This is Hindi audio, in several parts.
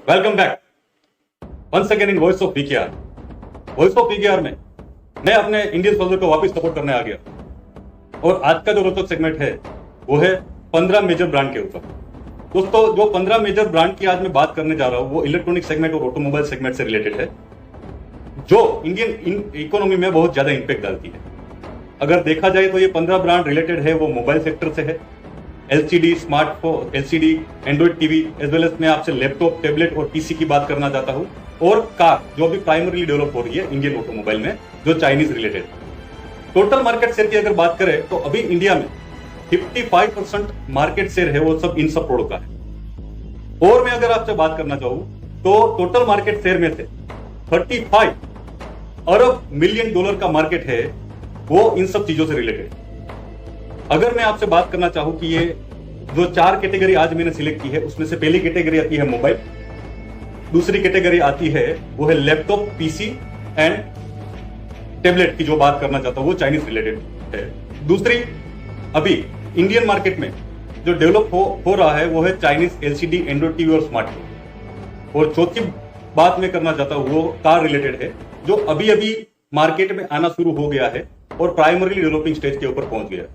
Welcome back once again in voice of PKR. Voice of PKR में मैं अपने इंडियन सोल्जर को वापस सपोर्ट करने आ गया और आज का जो रोचक सेगमेंट है वो है 15 मेजर ब्रांड के ऊपर। दोस्तों, जो 15 मेजर ब्रांड की आज मैं बात करने जा रहा हूं वो इलेक्ट्रॉनिक सेगमेंट और ऑटोमोबाइल सेगमेंट से रिलेटेड है, जो इंडियन इकोनॉमी में बहुत ज्यादा इंपैक्ट डालती है। अगर देखा जाए तो ये 15 ब्रांड रिलेटेड है वो मोबाइल सेक्टर से है, LCD, smartphone, LCD, android TV, as well as मैं आपसे लैपटॉप, टैबलेट और पीसी की बात करना चाहता हूं, और कार जो अभी प्राइमरीली डेवलप हो रही है इंडियन ऑटोमोबाइल में, जो Chinese related. Total market share की अगर बात करें तो अभी इंडिया में 55% मार्केट शेयर है वो सब इन सब प्रोडक्ट का है। और मैं अगर आपसे बात करना चाहूं तो टोटल मार्केट शेयर में से 35 अरब मिलियन डॉलर का मार्केट है वो इन सब चीजों से रिलेटेड। अगर मैं आपसे बात करना चाहूं कि ये जो 4 कैटेगरी आज मैंने सिलेक्ट की है उसमें से पहली कैटेगरी आती है मोबाइल, दूसरी कैटेगरी आती है वो है लैपटॉप, पीसी एंड टैबलेट की जो बात करना चाहता हूं वो चाइनीज रिलेटेड है। दूसरी अभी इंडियन मार्केट में जो डेवलप हो रहा है वो है चाइनीज एलसीडी, एंड्रॉइड टीवी और स्मार्टफोन। और चौथी बात मैं करना चाहता हूं वो कार रिलेटेड है, जो अभी अभी मार्केट में आना शुरू हो गया है और प्राइमरीली डेवलपिंग स्टेज के ऊपर पहुंच गया है।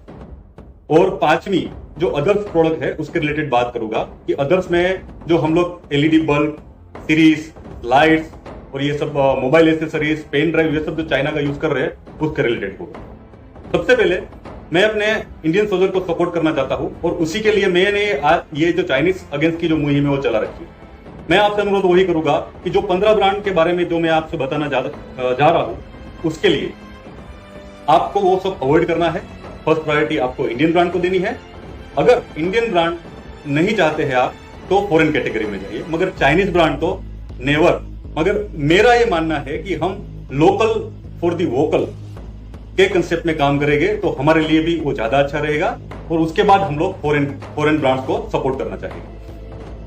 और पांचवी जो अदर्स प्रोडक्ट है उसके रिलेटेड बात करूंगा कि अदर्स में जो हम लोग एलईडी बल्ब, सीरीज, लाइट्स और ये सब मोबाइल एसेसरीज, पेन ड्राइव, ये सब जो चाइना का यूज कर रहे हैं उसके रिलेटेड होगा। सबसे पहले मैं अपने इंडियन सोल्जर को सपोर्ट करना चाहता हूं और उसी के लिए मैंने ये जो चाइनीज अगेंस्ट की जो मुहिम है वो चला रखी है। मैं आपसे अनुरोध वही करूंगा कि जो 15 ब्रांड के बारे में जो मैं आपसे बताना जा रहा हूं उसके लिए आपको वो सब अवॉइड करना है। फर्स्ट प्रायोरिटी आपको इंडियन ब्रांड को देनी है। अगर इंडियन ब्रांड नहीं चाहते हैं आप तो फॉरेन कैटेगरी में जाइए, मगर चाइनीज ब्रांड तो नेवर। मगर मेरा ये मानना है कि हम लोकल फॉर दी वोकल के कंसेप्ट में काम करेंगे तो हमारे लिए भी वो ज्यादा अच्छा रहेगा और उसके बाद हम लोग फॉरेन ब्रांड्स को सपोर्ट करना चाहेंगे।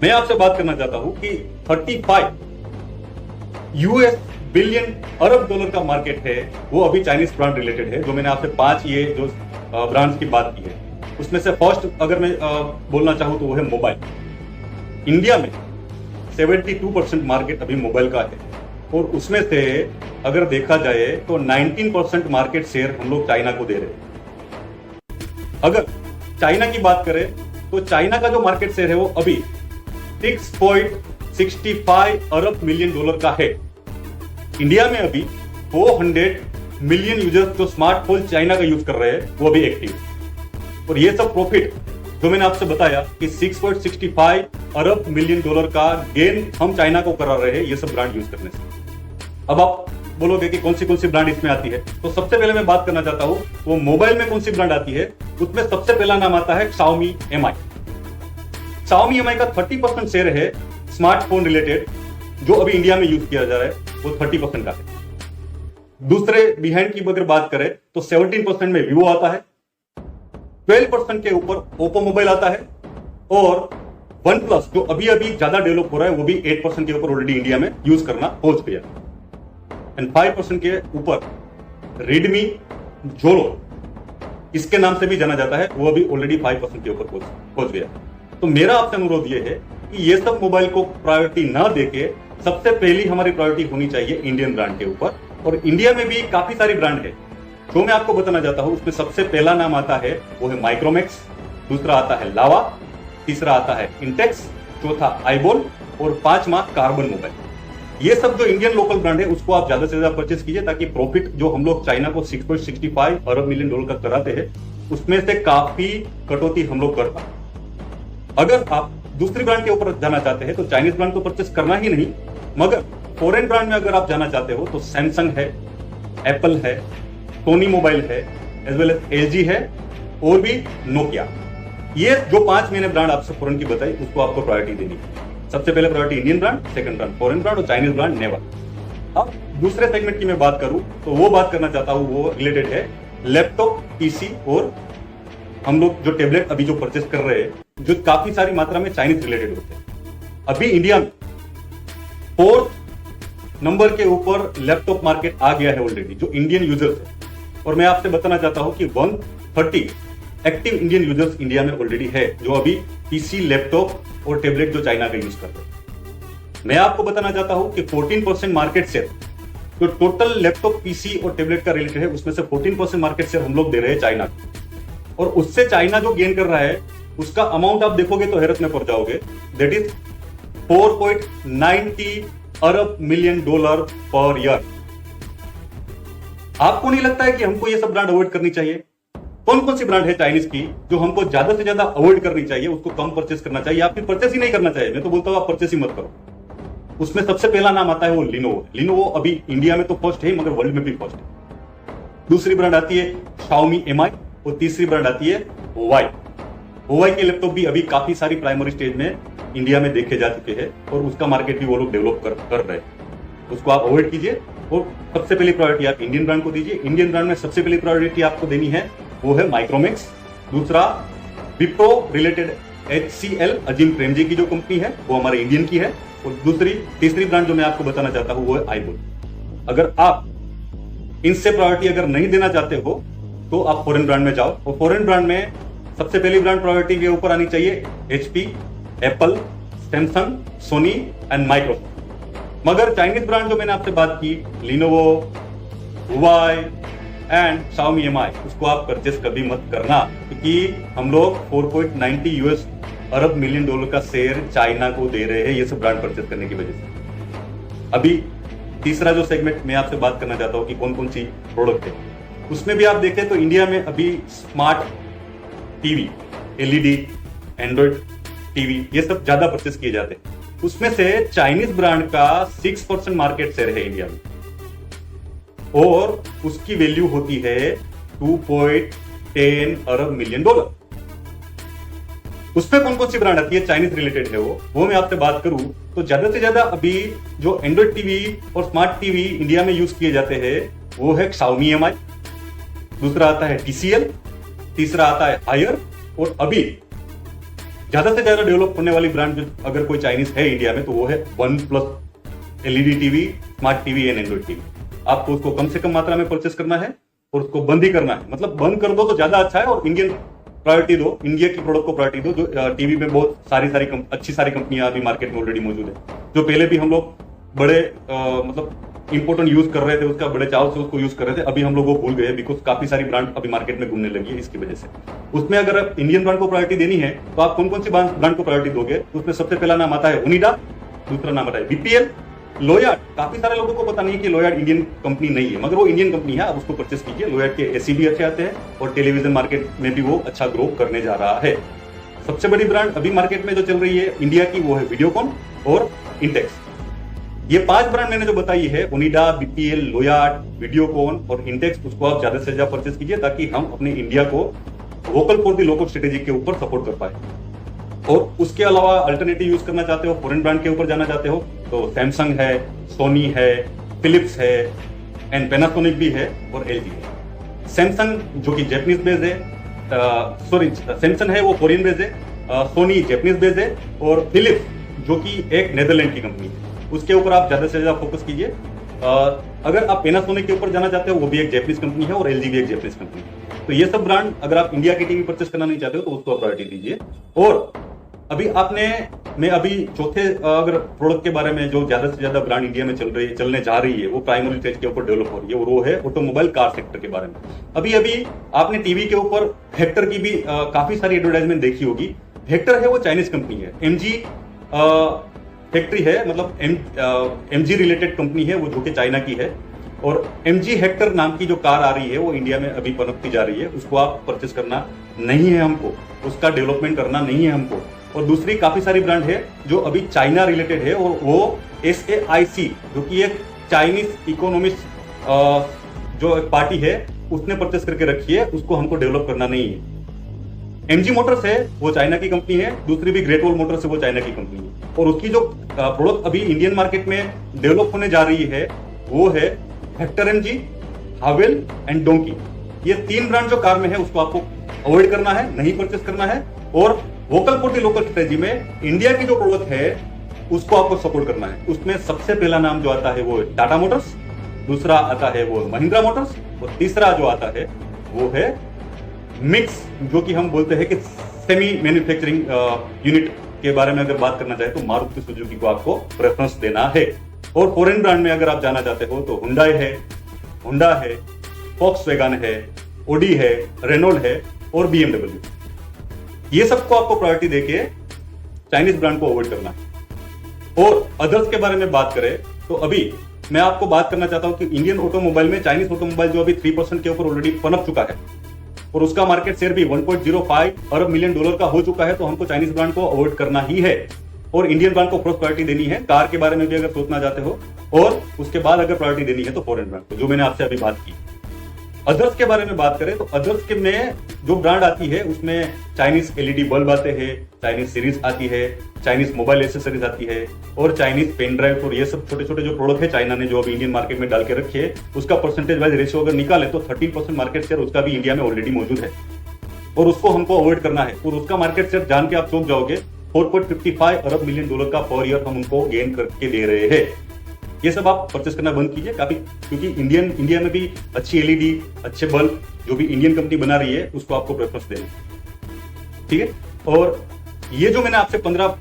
मैं आपसे बात करना चाहता हूं कि 35 यूएस बिलियन अरब डॉलर का मार्केट है वो अभी चाइनीज ब्रांड रिलेटेड है। जो मैंने आपसे 5 ये जो ब्रांड्स की बात की है उसमें से फर्स्ट अगर मैं बोलना चाहूं तो वो है मोबाइल। इंडिया में 72% मार्केट अभी मोबाइल का है और उसमें से अगर देखा जाए तो 19% मार्केट शेयर हम लोग चाइना को दे रहे हैं। अगर चाइना की बात करें तो चाइना का जो मार्केट शेयर है वो अभी 6.65 अरब मिलियन डॉलर का है। इंडिया में अभी 400 मिलियन यूजर्स जो स्मार्टफोन चाइना का यूज कर रहे हैं वो भी एक्टिव है। और ये सब प्रॉफिट जो मैंने आपसे बताया कि 6.65 अरब मिलियन डॉलर का गेन हम चाइना को करा रहे हैं ये सब ब्रांड यूज करने से। अब आप बोलोगे कि कौन सी ब्रांड इसमें आती है, तो सबसे पहले मैं बात करना चाहता हूं वो मोबाइल में कौन सी ब्रांड आती है। उसमें सबसे पहला नाम आता है Xiaomi Mi। Xiaomi Mi का 30% शेयर है स्मार्टफोन रिलेटेड, जो अभी इंडिया में यूज किया जा रहा है वो 30% का है। दूसरे बिहाइंड की अगर बात करें तो 17% में Vivo आता है, 12% के ऊपर Oppo मोबाइल आता है और OnePlus जो अभी अभी ज्यादा डेवलप हो रहा है वो भी 8% के ऊपर ऑलरेडी इंडिया में यूज करना पहुंच गया। एंड 5% के ऊपर Redmi Jolo, इसके नाम से भी जाना जाता है, वो भी ऑलरेडी 5% के ऊपर पहुंच गया। तो मेरा आपसे अनुरोध ये है कि ये सब मोबाइल को प्रायोरिटी ना देके सबसे पहली हमारी प्रायोरिटी होनी चाहिए इंडियन ब्रांड के ऊपर। और इंडिया में भी काफी सारी ब्रांड है जो मैं आपको बताना चाहता हूं। उसमें सबसे पहला नाम आता है वो है माइक्रोमैक्स, दूसरा आता है लावा, तीसरा आता है इंटेक्स, चौथा आईबॉल और 5वां कार्बन मोबाइल। ये सब जो इंडियन लोकल ब्रांड है उसको आप ज्यादा से ज्यादा परचेस कीजिए ताकि प्रॉफिट जो हम लोग चाइना को 6.65 अरब मिलियन डॉलर का कराते हैं उसमें से काफी कटौती हम लोग कर पाए। अगर आप दूसरी ब्रांड के ऊपर जाना चाहते हैं तो चाइनीज ब्रांड को परचेस करना ही नहीं, मगर फॉरेन ब्रांड में अगर आप जाना चाहते हो तो सैमसंग है, एप्पल है, सोनी मोबाइल है, एज वेल एज एलजी है और भी नोकिया। ये जो 5 मैंने ब्रांड आपसे फॉरेन की बताई उसको आपको प्रायोरिटी देनी है। सबसे पहले priority Indian brand, second brand foreign brand और चाइनीज ब्रांड नेवर। अब दूसरे सेगमेंट की मैं बात करूं तो वो बात करना चाहता हूं वो रिलेटेड है लैपटॉप, पीसी और हम लोग जो टेबलेट अभी जो परचेस कर रहे हैं जो काफी सारी मात्रा में चाइनीज रिलेटेड होते हैं। अभी इंडिया में 4th नंबर के ऊपर लैपटॉप मार्केट आ गया है ऑलरेडी जो इंडियन यूजर्स है। और मैं आपसे बताना चाहता हूं कि 130 एक्टिव इंडियन यूजर्स इंडिया में ऑलरेडी है जो अभी पीसी, लैपटॉप और टैबलेट जो चाइना का यूज कर रहे हैं। मैं आपको बताना चाहता हूं कि 14% मार्केट शेयर जो टोटल लैपटॉप, पीसी और टैबलेट का रिलेटेड है, उसमें से 14% मार्केट शेयर हम लोग दे रहे हैं चाइना को। और उससे चाइना जो गेन कर रहा है उसका अमाउंट आप देखोगे तो हैरत में पड़ जाओगे। That is 4.90 Arab million dollar per year. आपको नहीं लगता है कि हमको ये सब ब्रांड अवॉइड करनी चाहिए? कौन कौन सी ब्रांड है चाइनीज की जो हमको ज्यादा से ज्यादा अवॉइड करनी चाहिए, उसको कम परचेस करना चाहिए या फिर परचेस ही नहीं करना चाहिए? मैं तो बोलता हूं आप परचेस ही मत करो। उसमें सबसे पहला नाम आता है वो लिनोवो। लिनोवो अभी इंडिया में तो फर्स्ट है मगर वर्ल्ड में भी फर्स्ट है। दूसरी ब्रांड आती है Xiaomi Mi और तीसरी ब्रांड आती है Huawei। Huawei के लैपटॉप भी अभी काफी सारी प्राइमरी स्टेज में इंडिया में देखे जा चुके हैं और उसका मार्केट भी वो लोग डेवलप कर रहे हैं। उसको आप अवॉइड कीजिए और सबसे पहली प्रायोरिटी आप इंडियन ब्रांड को दीजिए। इंडियन ब्रांड में सबसे पहली प्रायोरिटी आपको देनी है वो है माइक्रोमैक्स। दूसरा विप्रो रिलेटेड HCL, अजीम प्रेमजी की जो कंपनी है वो हमारे इंडियन की है। और तीसरी ब्रांड जो मैं आपको बताना चाहता हूं वो है iBool। अगर आप इनसे प्रायोरिटी अगर नहीं देना चाहते हो तो आप फॉरेन ब्रांड में जाओ। और फॉरेन ब्रांड में सबसे पहली ब्रांड प्रायोरिटी के ऊपर आनी चाहिए HP, Apple, Samsung, Sony and Microsoft. मगर चाइनीज ब्रांड जो मैंने आपसे बात की, Lenovo, Huawei and Xiaomi Mi, उसको आप परचेस कभी मत करना, क्योंकि हम लोग 4.90 अरब मिलियन डॉलर का शेयर चाइना को दे रहे हैं ये सब ब्रांड परचेस करने की वजह से। अभी तीसरा जो सेगमेंट मैं आपसे बात करना चाहता हूं कि कौन कौन सी प्रोडक्ट है, उसमें भी आप देखें तो इंडिया में अभी smart TV, LED, Android TV ये सब ज्यादा परचेस किए जाते हैं। उसमें से चाइनीज ब्रांड का 6% मार्केट शेयर है इंडिया में और उसकी वैल्यू होती है 2.10 अरब मिलियन डॉलर। उसमें कौन कौन सी ब्रांड आती है चाइनीज रिलेटेड है वो मैं आपसे बात करूं तो ज्यादा से ज्यादा अभी जो एंड्रॉइड टीवी और स्मार्ट टीवी इंडिया में यूज किए जाते हैं वो है Xiaomi Mi, दूसरा आता है TCL, तीसरा आता है हायर और अभी ज्यादा से ज्यादा डेवलप होने वाली ब्रांड अगर कोई चाइनीज है इंडिया में तो वो है OnePlus LED TV, smart TV and Android TV. आपको उसको कम से कम मात्रा में परचेस करना है और उसको बंद ही करना है, मतलब बंद कर दो तो ज्यादा अच्छा है और इंडियन प्रायोरिटी दो, इंडिया की प्रोडक्ट को प्रायोरिटी दो। जो टीवी में बहुत अच्छी सारी कंपनियां अभी मार्केट में ऑलरेडी मौजूद है, जो पहले भी हम लोग बड़े मतलब इंपोर्टेंट यूज कर रहे थे, उसका बड़े चाव से उसको यूज कर रहे थे। अभी हम लोग वो भूल गए बिकॉज काफी सारी ब्रांड अभी मार्केट में घूमने लगी है इसकी वजह से। उसमें अगर आप इंडियन ब्रांड को प्रायोरिटी देनी है तो आप कौन कौन सी ब्रांड को प्रायोरिटी दोगे? उसमें सबसे पहला नाम आता है ओनिडा, दूसरा नाम आता है BPL, लोयार्ड। काफी सारे लोगों को पता नहीं है कि लोयार्ड इंडियन कंपनी नहीं है, मगर वो इंडियन कंपनी है, आप उसको परचेस कीजिए। लोयार्ड के AC भी अच्छे आते हैं और टेलीविजन मार्केट में भी वो अच्छा ग्रो करने जा रहा है। सबसे बड़ी ब्रांड अभी मार्केट में जो चल रही है इंडिया की वो है वीडियोकॉन और इंटेक्स। ये 5 ब्रांड मैंने जो बताई है, ओनिडा, BPL, लोयार्ड, वीडियोकॉन और इंटेक्स, उसको आप ज्यादा से ज्यादा परचेस कीजिए ताकि हम अपने इंडिया को vocal for the local strategy के ऊपर सपोर्ट कर पाए। और उसके अलावा अल्टरनेटिव यूज करना चाहते हो, फॉरेन ब्रांड के ऊपर जाना चाहते हो तो सैमसंग है, सोनी है, फिलिप्स है एंड पैनासोनिक भी है और LG है। सैमसंग जो कि जैपनीज बेस्ड है, सैमसंग है वो कोरियन बेस्ड है, सोनी जैपनीज बेस्ड है और फिलिप्स जो कि एक नेदरलैंड की कंपनी है, उसके ऊपर आप ज्यादा से ज्यादा फोकस कीजिए। अगर आप पैनासोनिक के ऊपर जाना चाहते हो वो भी एक जैपनीज कंपनी है और LG भी एक जैपनीज कंपनी है। तो ये सब ब्रांड अगर आप इंडिया की टीवी परचेस करना नहीं चाहते हो तो उसको प्रायोरिटी दीजिए। और अभी मैं अभी चौथे अगर प्रोडक्ट के बारे में जो ज्यादा से ज्यादा ब्रांड इंडिया में चलने जा रही है वो प्राइमरी स्टेज के ऊपर डेवलप हो रही है और वो है ऑटोमोबाइल कार सेक्टर के बारे में। अभी आपने टीवी के ऊपर हेक्टर की भी काफी सारी एडवर्टाइजमेंट देखी होगी। हेक्टर है वो चाइनीज कंपनी है, MG फैक्ट्री है, मतलब MG रिलेटेड कंपनी है वो जो कि चाइना की है। और MG हेक्टर नाम की जो कार आ रही है वो इंडिया में अभी पनपती जा रही है, उसको आप परचेस करना नहीं है हमको, उसका डेवलपमेंट करना नहीं है हमको। और दूसरी काफी सारी ब्रांड है जो अभी चाइना रिलेटेड है और वो SAIC जो कि एक चाइनीज इकोनॉमिस्ट जो एक पार्टी है उसने परचेस करके रखी है, उसको हमको डेवलप करना नहीं है। MG मोटर्स है वो चाइना की कंपनी है, दूसरी भी ग्रेट वॉल मोटर्स है वो चाइना की कंपनी है और उसकी जो प्रोडक्ट अभी इंडियन मार्केट में डेवलप होने जा रही है वो है Hector MG, Howell and donkey. ये 3 ब्रांड जो कार में है उसको आपको अवॉइड करना है, नहीं परचेस करना है। और vocal for the local strategy में इंडिया की जो प्रोडक्ट है उसको आपको सपोर्ट करना है। उसमें सबसे पहला नाम जो आता है वो टाटा मोटर्स, दूसरा आता है वो महिंद्रा मोटर्स और तीसरा जो आता है वो है मिक्स, जो कि हम बोलते हैं कि सेमी मैन्युफैक्चरिंग यूनिट के बारे में अगर बात करना चाहे तो मारुति सुजुकी को आपको प्रेफरेंस देना है। और फॉरेन ब्रांड में अगर आप जाना चाहते हो तो हुंडई है, होंडा है, फॉक्सवैगन है, ओडी है, रेनॉल्ट है और BMW। ये सबको आपको प्रायोरिटी देके चाइनीज ब्रांड को अवॉइड करना है। और अदर्स के बारे में बात करें तो अभी मैं आपको बात करना चाहता हूं कि इंडियन ऑटोमोबाइल में चाइनीज ऑटोमोबाइल जो अभी 3% के ऊपर ऑलरेडी पनप चुका है और उसका मार्केट शेयर भी 1.05 अरब मिलियन डॉलर का हो चुका है, तो हमको चाइनीज ब्रांड को अवॉइड करना ही है और इंडियन ब्रांड को फर्स्ट प्रायोरिटी देनी है। कार के बारे में भी अगर सोचना चाहते हो और उसके बाद अगर प्रायोरिटी देनी है तो फॉरेन ब्रांड को, जो मैंने आपसे अभी बात की। अदर्स के बारे में बात करें तो अदर्स के में जो ब्रांड आती है उसमें चाइनीज एलईडी बल्ब आते हैं, चाइनीज सीरीज आती है, चाइनीज मोबाइल एसेसरीज आती है और चाइनीज पेन ड्राइव और ये सब छोटे छोटे जो प्रोडक्ट है चाइना ने जो अभी इंडियन मार्केट में डाल के रखे है, उसका परसेंटेज वाइज रेशियो अगर निकाले तो 13% मार्केट शेयर उसका भी इंडिया में ऑलरेडी मौजूद है और उसको हमको अवॉइड करना है। और उसका मार्केट शेयर जान के आप चौंक जाओगे, 4.55 अरब मिलियन डॉलर का पर ईयर हम उनको गेन करके दे रहे हैं। ये सब आप परचेस करना बंद कीजिए काफी, क्योंकि इंडिया में भी अच्छी एलईडी, अच्छे बल्ब जो भी इंडियन कंपनी बना रही है उसको आपको प्रेफरेंस देना, ठीक है। और ये जो मैंने आपसे 15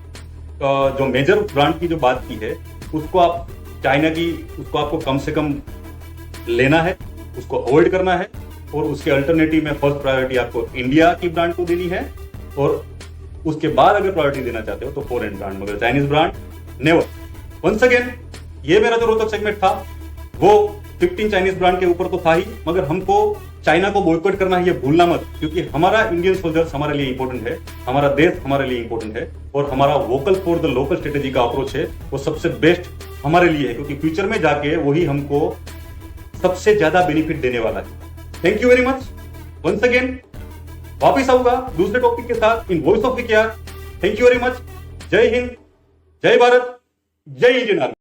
जो मेजर ब्रांड की जो बात की है उसको आप चाइना की उसको आपको कम से कम लेना है, उसको अवॉइड करना है और उसके अल्टरनेटिव में फर्स्ट प्रायोरिटी आपको इंडिया की ब्रांड को देनी है और उसके बाद अगर प्रायोरिटी देना चाहते हो तो फॉरेन ब्रांड, मगर Chinese brand never. Once again ये मेरा जो रोहतक सेगमेंट था वो 15 चाइनीज ब्रांड के ऊपर तो था ही, मगर हमको चाइना को बॉयकॉट करना है ये भूलना मत, क्योंकि हमारा इंडियन सोल्जर्स हमारे लिए इंपॉर्टेंट है, हमारा देश हमारे लिए इंपॉर्टेंट है और हमारा vocal for the local strategy का अप्रोच है वो सबसे बेस्ट हमारे लिए है, क्योंकि फ्यूचर में जाके वही हमको सबसे ज्यादा बेनिफिट देने वाला है। Thank you very much. Once again वापिस आऊंगा दूसरे टॉपिक के साथ in voice of VKR. Thank you very much. जय हिंद, जय भारत, जय इंडियन आर्मी।